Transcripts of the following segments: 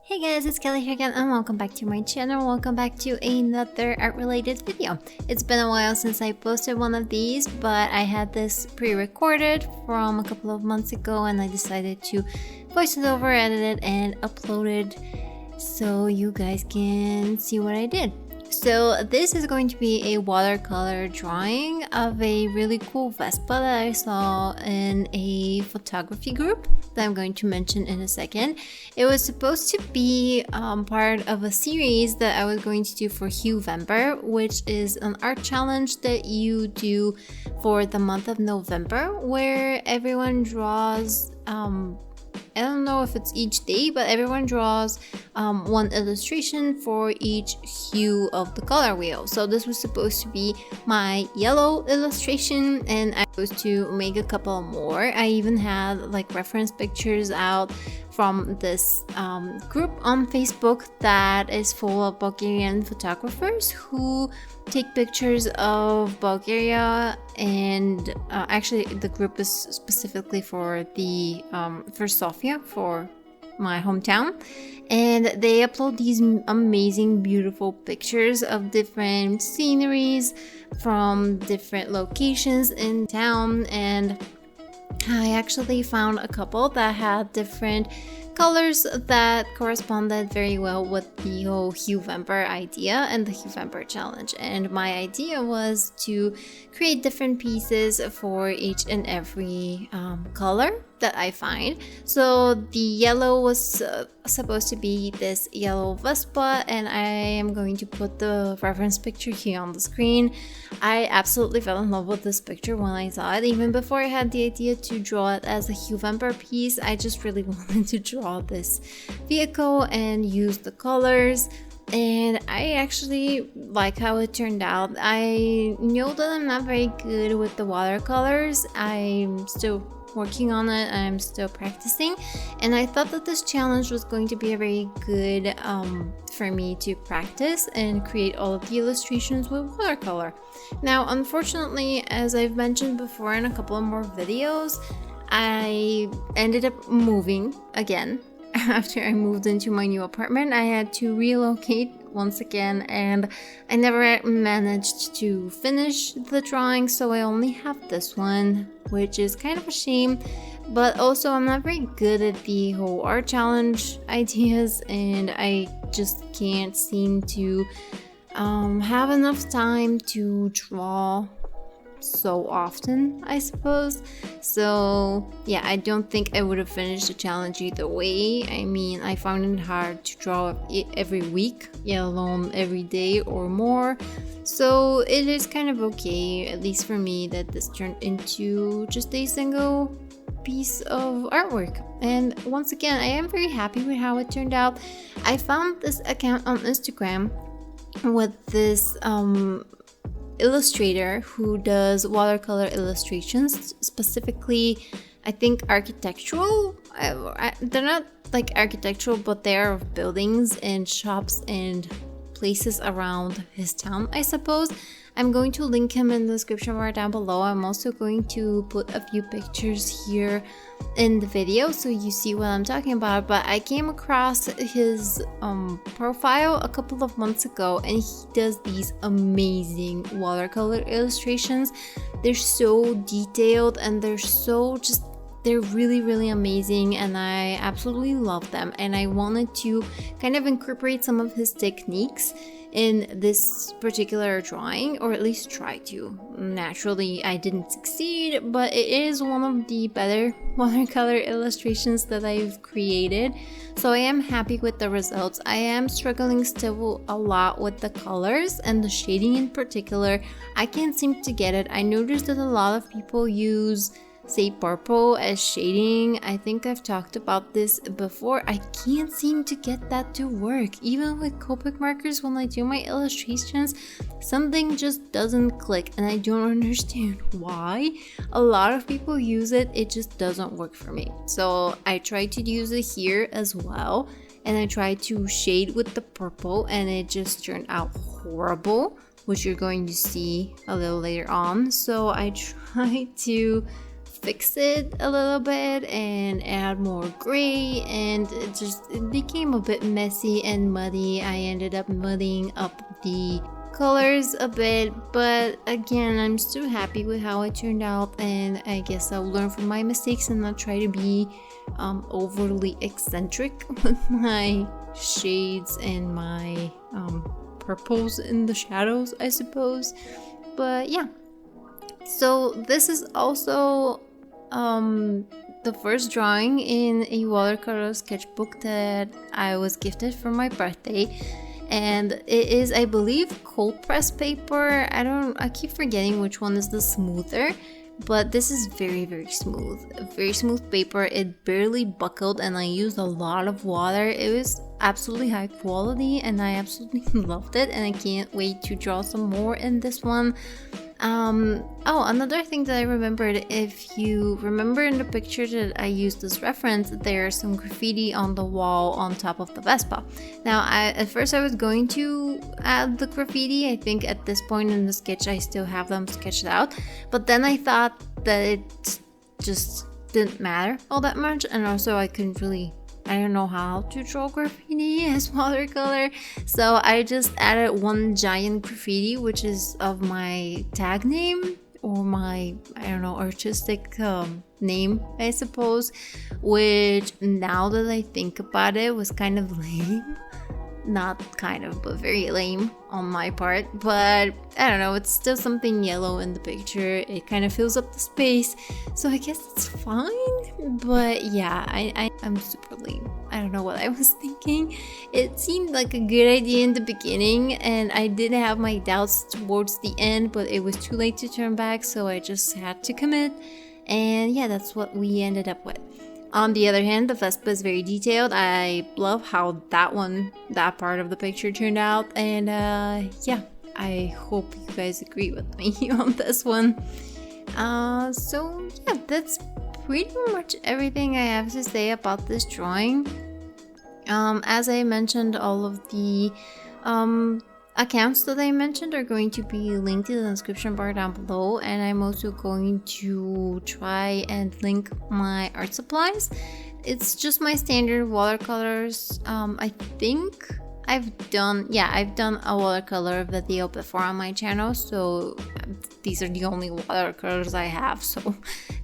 Hey guys, it's Kelly here again and welcome back to my channel. Welcome back to another art related video. It's been a while since I posted one of these, but I had this pre-recorded from a couple of months ago and I decided to voice it over, edit it, and upload it so you guys can see what I did. So this is going to be a watercolor drawing of a really cool VESPA that I saw in a photography group that I'm going to mention in a second. It was supposed to be part of a series that I was going to do for Huevember, which is an art challenge that you do for the month of November, where everyone draws I don't know if it's each day, but everyone draws one illustration for each hue of the color wheel. So this was supposed to be my yellow illustration, and I was to make a couple more. I even had like reference pictures out from this group on Facebook that is full of Bulgarian photographers who take pictures of Bulgaria, and actually the group is specifically for the for Sofia, for my hometown, and they upload these amazing beautiful pictures of different sceneries from different locations in town. And I actually found a couple that had different colors that corresponded very well with the whole Huevember idea and the Huevember challenge. And my idea was to create different pieces for each and every color that I find. So the yellow was supposed to be this yellow VESPA, and I am going to put the reference picture here on the screen. I absolutely fell in love with this picture when I saw it. Even before I had the idea to draw it as a Huevember piece, I just really wanted to draw this vehicle and use the colors. And I actually like how it turned out. I know that I'm not very good with the watercolors. I'm still working on it. I'm still practicing, and I thought that this challenge was going to be a very good for me to practice and create all of the illustrations with watercolor. Now, unfortunately, as I've mentioned before in a couple of more videos, I ended up moving again. After I moved into my new apartment, I had to relocate once again, and I never managed to finish the drawing, so I only have this one, which is kind of a shame. But also, I'm not very good at the whole art challenge ideas, and I just can't seem to have enough time to draw so often, I suppose. So yeah, I don't think I would have finished the challenge either way. I mean, I found it hard to draw every week, let alone every day or more. So it is kind of okay, at least for me, that this turned into just a single piece of artwork. And once again, I am very happy with how it turned out. I found this account on Instagram with this illustrator who does watercolor illustrations, specifically I think architectural. They're not like architectural, but they are of buildings and shops and places around his town, I suppose. I'm going to link him in the description bar down below. I'm also going to put a few pictures here in the video so you see what I'm talking about. But I came across his profile a couple of months ago, and he does these amazing watercolor illustrations. They're so detailed and they're really amazing, and I absolutely love them. And I wanted to kind of incorporate some of his techniques in this particular drawing, or at least try to. Naturally, I didn't succeed, but it is one of the better watercolor illustrations that I've created, so I am happy with the results. I am struggling still a lot with the colors and the shading in particular. I can't seem to get it. I noticed that a lot of people use, say, purple as shading. I think I've talked about this before. I can't seem to get that to work. Even with Copic markers, when I do my illustrations, something just doesn't click, and I don't understand why. A lot of people use it, it just doesn't work for me. So I tried to use it here as well, and I tried to shade with the purple, and it just turned out horrible, which you're going to see a little later on. So I tried to fix it a little bit and add more gray, and it became a bit messy and muddy. I ended up muddying up the colors a bit, but again, I'm still happy with how it turned out, and I guess I'll learn from my mistakes and not try to be overly eccentric with my shades and my purples in the shadows, I suppose. But yeah, so this is also the first drawing in a watercolor sketchbook that I was gifted for my birthday, and it is, I believe, cold pressed paper. I keep forgetting which one is the smoother, but this is very smooth paper. It barely buckled, and I used a lot of water. It was absolutely high quality, and I absolutely loved it, and I can't wait to draw some more in this one. Oh, another thing that I remembered, if you remember in the picture that I used this reference, there's some graffiti on the wall on top of the Vespa. Now, at first I was going to add the graffiti. I think at this point in the sketch I still have them sketched out, but then I thought that it just didn't matter all that much, and also I don't know how to draw graffiti as watercolor, so I just added one giant graffiti, which is of my tag name, or my, I don't know, artistic name, I suppose, which now that I think about it was kind of lame. Not kind of, but very lame on my part, but I don't know, it's still something yellow in the picture. It kind of fills up the space, so I guess it's fine. But yeah, I'm super lame. I don't know what I was thinking. It seemed like a good idea in the beginning, and I did have my doubts towards the end, but it was too late to turn back, so I just had to commit, and yeah, that's what we ended up with. On the other hand, the Vespa is very detailed. I love how that part of the picture turned out, and yeah, I hope you guys agree with me on this one. So yeah, that's pretty much everything I have to say about this drawing. As I mentioned, all of the accounts that I mentioned are going to be linked in the description bar down below, and I'm also going to try and link my art supplies. It's just my standard watercolors. I think I've done a watercolor video before on my channel, so these are the only watercolors I have, so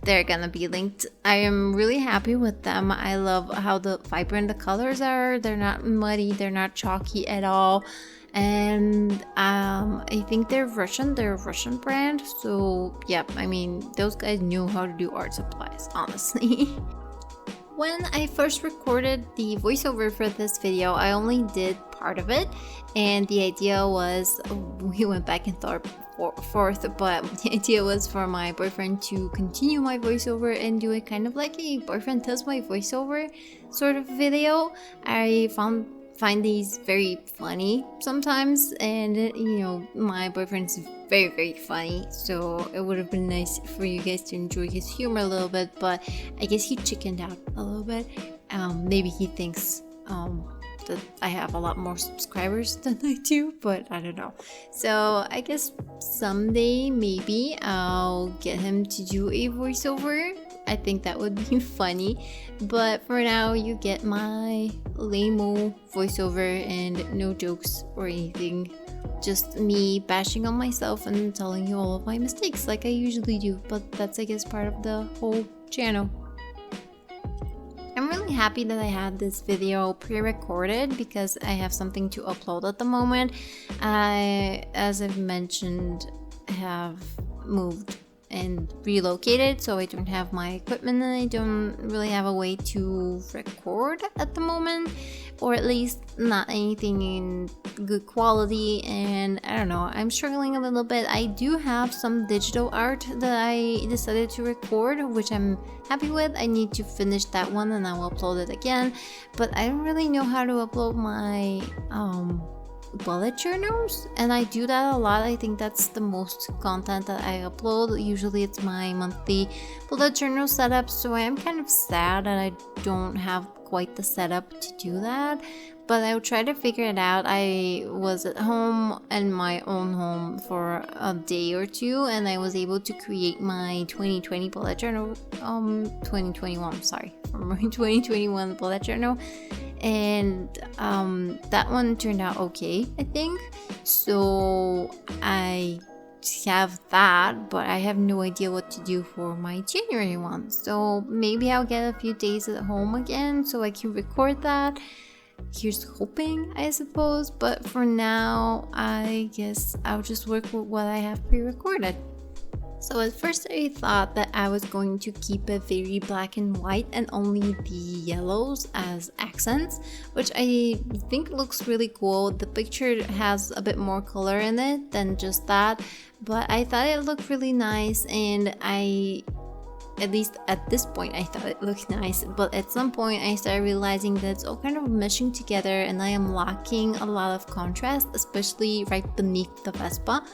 they're gonna be linked. I am really happy with them. I love how vibrant the colors are. They're not muddy, they're not chalky at all. And I think they're a Russian brand, so yeah, I mean, those guys knew how to do art supplies, honestly. When I first recorded the voiceover for this video, I only did part of it, and the idea was, we went back and forth, but the idea was for my boyfriend to continue my voiceover and do it kind of like a boyfriend does my voiceover sort of video. I find these very funny sometimes, and you know, my boyfriend's very funny, so it would have been nice for you guys to enjoy his humor a little bit, but I guess he chickened out a little bit. Maybe he thinks that I have a lot more subscribers than I do, but I don't know. So I guess someday maybe I'll get him to do a voiceover. I think that would be funny, but for now you get my lame-o voiceover and no jokes or anything, just me bashing on myself and telling you all of my mistakes like I usually do, but that's, I guess, part of the whole channel. I'm really happy that I had this video pre-recorded because I have something to upload at the moment. I, as I've mentioned, have moved and relocated, so I don't have my equipment and I don't really have a way to record at the moment, or at least not anything in good quality, and I don't know, I'm struggling a little bit. I do have some digital art that I decided to record, which I'm happy with. I need to finish that one and I will upload it again, but I don't really know how to upload my bullet journals, and I do that a lot. I think that's the most content that I upload. Usually it's my monthly bullet journal setup, so I am kind of sad that I don't have quite the setup to do that, but I'll try to figure it out. I was at home, in my own home, for a day or two, and I was able to create my 2020 bullet journal, 2021, sorry, from my 2021 bullet journal, and that one turned out okay, I think. So I have that, but I have no idea what to do for my January one. So maybe I'll get a few days at home again so I can record that. Here's hoping, I suppose, but for now I guess I'll just work with what I have pre-recorded. So at first I thought that I was going to keep it very black and white and only the yellows as accents, which I think looks really cool. The picture has a bit more color in it than just that, but I thought it looked really nice, and at least at this point I thought it looked nice, but at some point I started realizing that it's all kind of meshing together and I am lacking a lot of contrast, especially right beneath the VESPA.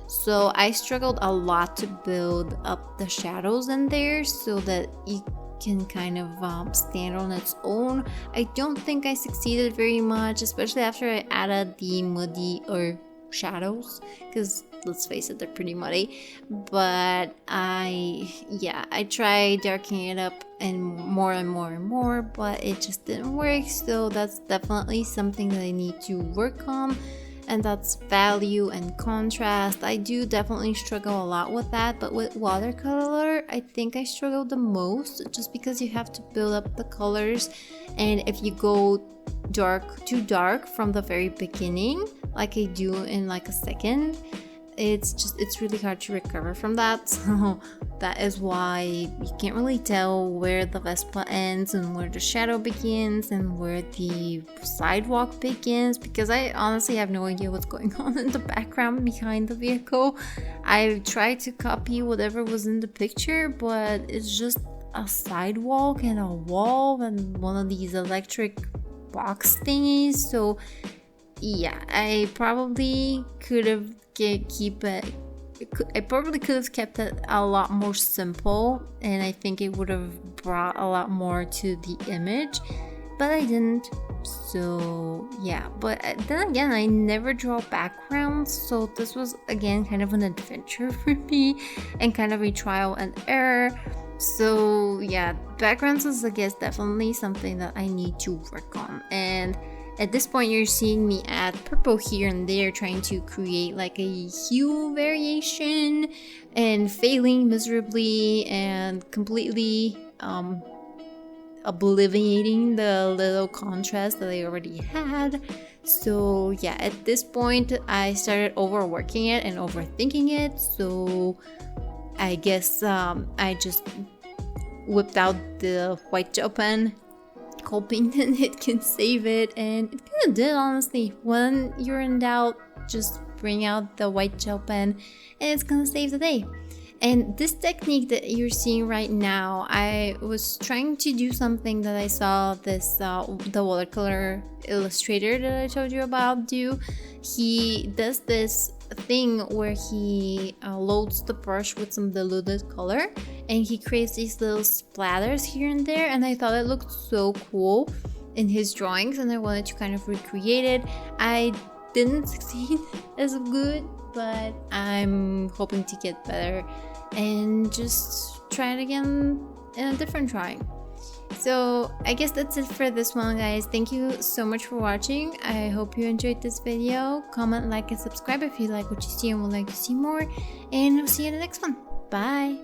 So I struggled a lot to build up the shadows in there so that you can kind of stand on its own. I don't think I succeeded very much, especially after I added the muddy or shadows, because let's face it, they're pretty muddy. But I tried darkening it up and more, but it just didn't work. So that's definitely something that I need to work on, and that's value and contrast. I do definitely struggle a lot with that, but with watercolor I think I struggle the most, just because you have to build up the colors, and if you go too dark from the very beginning like I do in like a second, it's really hard to recover from that. So that is why you can't really tell where the VESPA ends and where the shadow begins and where the sidewalk begins, because I honestly have no idea what's going on in the background behind the vehicle. I tried to copy whatever was in the picture, but it's just a sidewalk and a wall and one of these electric box thingies. So yeah, I probably could have kept it a lot more simple, and I think it would have brought a lot more to the image, but I didn't. So yeah, but then again, I never draw backgrounds, so this was again kind of an adventure for me and kind of a trial and error. So yeah, backgrounds is, I guess, definitely something that I need to work on. And at this point you're seeing me add purple here and there, trying to create like a hue variation, and failing miserably and completely obliterating the little contrast that I already had. So yeah, at this point I started overworking it and overthinking it, so I guess I just whipped out the white gel pen, hoping that it can save it, and it kind of did, honestly. When you're in doubt, just bring out the white gel pen and it's gonna save the day. And this technique that you're seeing right now, I was trying to do something that I saw this the watercolor illustrator that I told you about do. He does this thing where he loads the brush with some diluted color and he creates these little splatters here and there, and I thought it looked so cool in his drawings and I wanted to kind of recreate it. I didn't succeed as good, but I'm hoping to get better and just try it again in a different try. So I guess that's it for this one, guys. Thank you so much for watching. I hope you enjoyed this video. Comment, like, and subscribe if you like what you see and would like to see more, and I'll see you in the next one. Bye.